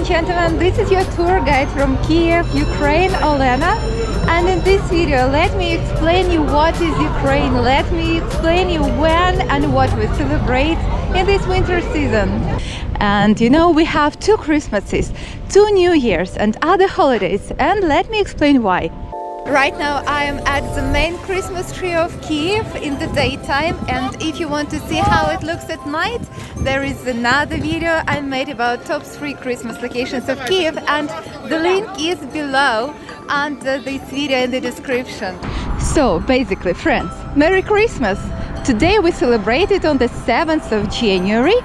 and gentlemen, this is your tour guide from Kyiv, Ukraine, Olena. And in this video, let me explain you what is Ukraine. Let me explain you when and what we celebrate in this winter season. And you know, we have 2 Christmases, 2 New Years and other holidays. And let me explain why. Right now I am at the main Christmas tree of Kyiv in the daytime, and if you want to see how it looks at night, there is another video I made about top 3 Christmas locations of Kyiv, and the link is below under this video in the description. So basically, friends, Merry Christmas! Today we celebrated on the 7th of January.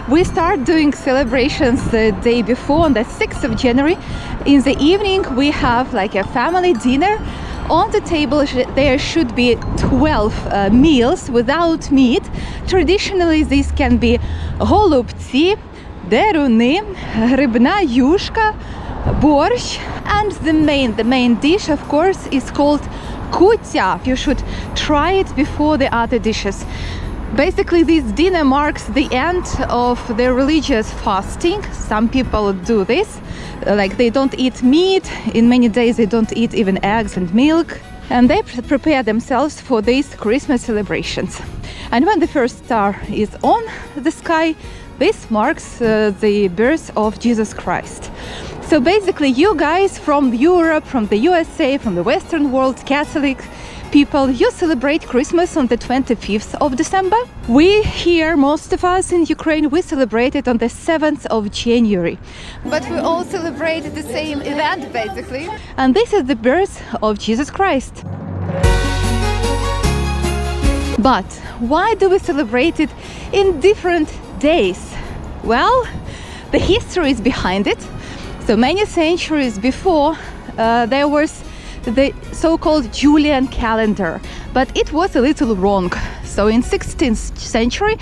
We start doing celebrations the day before, on the 6th of January. In the evening we have like a family dinner. On the table there should be 12 meals without meat. Traditionally this can be голубці, деруни, рибна юшка, борщ, and the main dish of course is called kutya. You should try it before the other dishes. Basically, this dinner marks the end of the religious fasting. Some people do this, like they don't eat meat. In many days they don't eat even eggs and milk, and they prepare themselves for these Christmas celebrations. And when the first star is on the sky, this marks the birth of Jesus Christ. So basically, you guys from Europe, from the USA, from the Western world, Catholic people, you celebrate Christmas on the 25th of December. We here, most of us in Ukraine, we celebrate it on the 7th of January. But we all celebrate the same event, basically. And this is the birth of Jesus Christ. But why do we celebrate it in different days? Well, the history is behind it. So many centuries before, there was the so-called Julian calendar, but it was a little wrong. So in 16th century,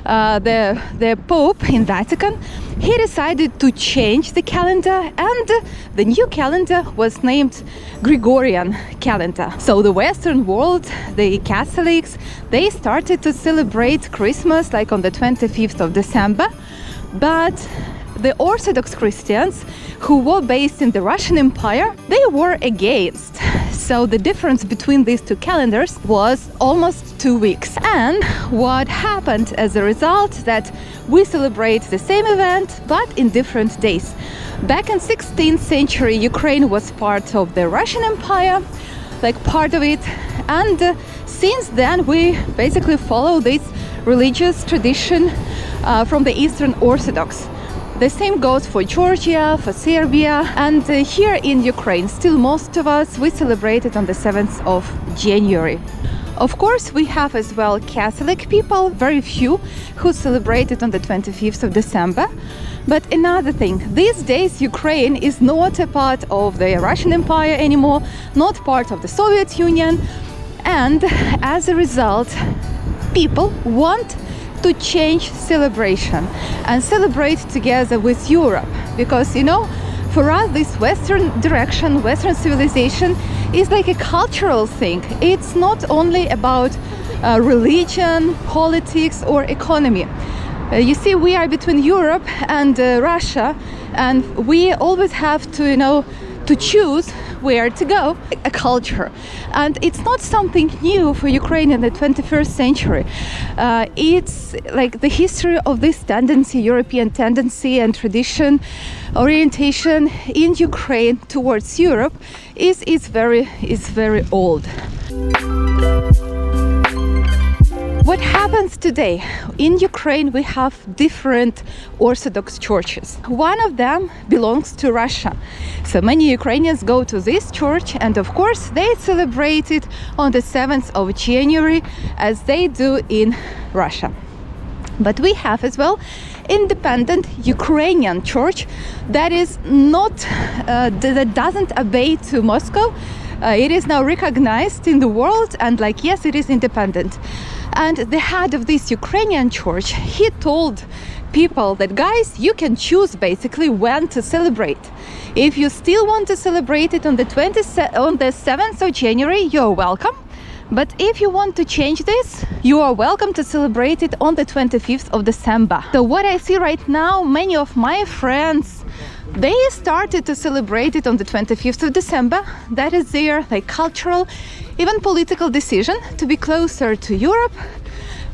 the Pope in Vatican, he decided to change the calendar, and the new calendar was named Gregorian calendar. So the Western world, the Catholics, they started to celebrate Christmas like on the 25th of December, but the Orthodox Christians who were based in the Russian Empire, they were against. So the difference between these 2 calendars was almost 2 weeks. And what happened as a result, that we celebrate the same event but in different days. Back in 16th century, Ukraine was part of the Russian Empire, like part of it, and since then we basically follow this religious tradition from the Eastern Orthodox. The same goes for Georgia, for Serbia, and here in Ukraine, still most of us, we celebrate it on the 7th of January. Of course, we have as well Catholic people, very few, who celebrate it on the 25th of December. But another thing, these days Ukraine is not a part of the Russian Empire anymore, not part of the Soviet Union, and as a result, people want to change celebration and celebrate together with Europe, because you know, for us this Western direction, Western civilization is like a cultural thing. It's not only about religion, politics or economy. You see, we are between Europe and Russia, and we always have to, you know, to choose where to go. A culture, and it's not something new for Ukraine in the 21st century. It's like the history of this tendency, European tendency and tradition, orientation in Ukraine towards Europe is very old. What happens today? In Ukraine we have different Orthodox churches. One of them belongs to Russia. So many Ukrainians go to this church, and of course they celebrate it on the 7th of January as they do in Russia. But we have as well independent Ukrainian church that is not that doesn't obey to Moscow. It is now recognized in the world, and like, yes, it is independent. And the head of this Ukrainian church, he told people that, guys, you can choose basically when to celebrate. If you still want to celebrate it on the 7th of January, you're welcome. But if you want to change this, you are welcome to celebrate it on the 25th of December. So what I see right now, many of my friends, They started to celebrate it on the 25th of December. That is their cultural, even political decision to be closer to Europe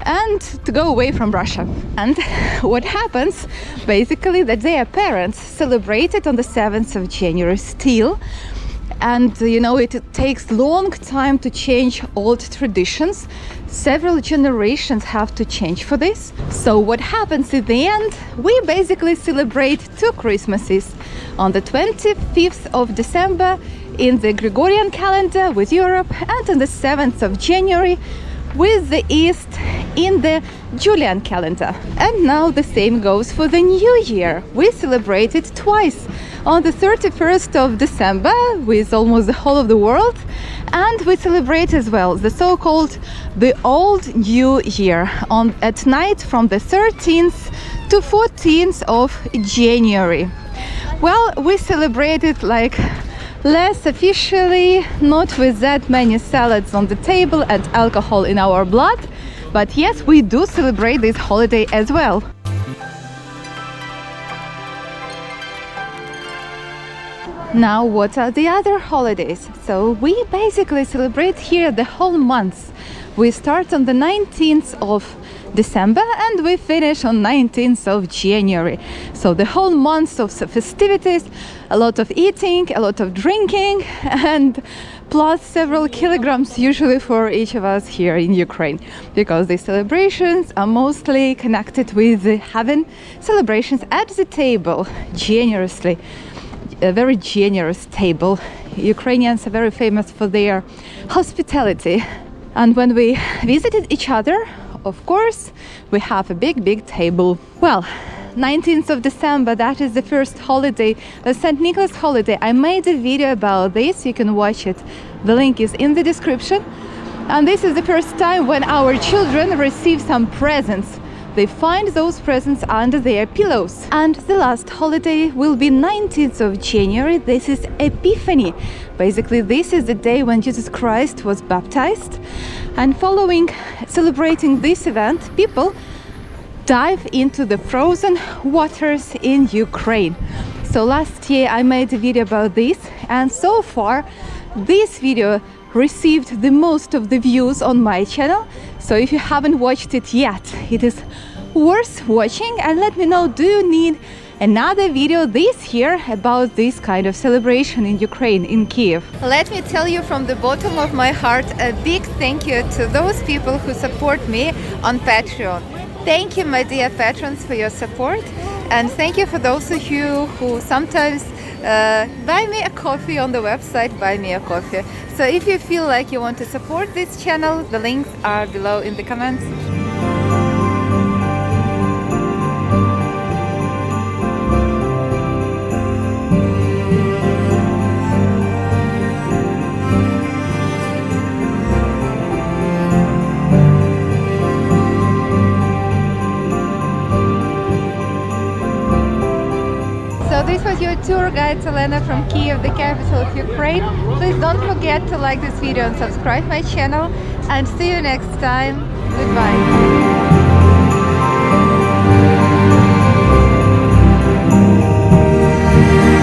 and to go away from Russia. And what happens, basically, that their parents celebrated on the 7th of January still. And it takes long time to change old traditions. Several generations have to change for this. So what happens in the end, we basically celebrate two Christmases. On the 25th of December in the Gregorian calendar with Europe, and on the 7th of January with the East in the Julian calendar. And now the same goes for the New Year. We celebrate it twice. On the 31st of December with almost the whole of the world, and we celebrate as well the so-called the Old New Year at night from the 13th to 14th of January. Well, we celebrate it less officially, not with that many salads on the table and alcohol in our blood, but yes, we do celebrate this holiday as well. Now, what are the other holidays? So we basically celebrate here the whole month. We start on the 19th of December and we finish on 19th of January. So the whole month of festivities, a lot of eating, a lot of drinking, and plus several kilograms usually for each of us here in Ukraine, because the celebrations are mostly connected with having celebrations at the table generously. A very generous table. Ukrainians are very famous for their hospitality. And when we visited each other, of course, we have a big table. Well, 19th of December, that is the first holiday, the St. Nicholas holiday. I made a video about this, you can watch it. The link is in the description. And this is the first time when our children receive some presents. They find those presents under their pillows. And the last holiday will be 19th of January. This is Epiphany. Basically, this is the day when Jesus Christ was baptized. And following celebrating this event, people dive into the frozen waters in Ukraine. So last year I made a video about this, and so far this video received the most of the views on my channel. So if you haven't watched it yet, it is worth watching, and let me know, do you need another video this year about this kind of celebration in Ukraine, in Kyiv? Let me tell you from the bottom of my heart a big thank you to those people who support me on Patreon. Thank you, my dear patrons, for your support, and thank you for those of you who sometimes buy me a coffee on the website Buy Me a Coffee. So if you feel like you want to support this channel, the links are below in the comments. This was your tour guide Olena from Kyiv, the capital of Ukraine. Please don't forget to like this video and subscribe my channel, and see you next time. Goodbye.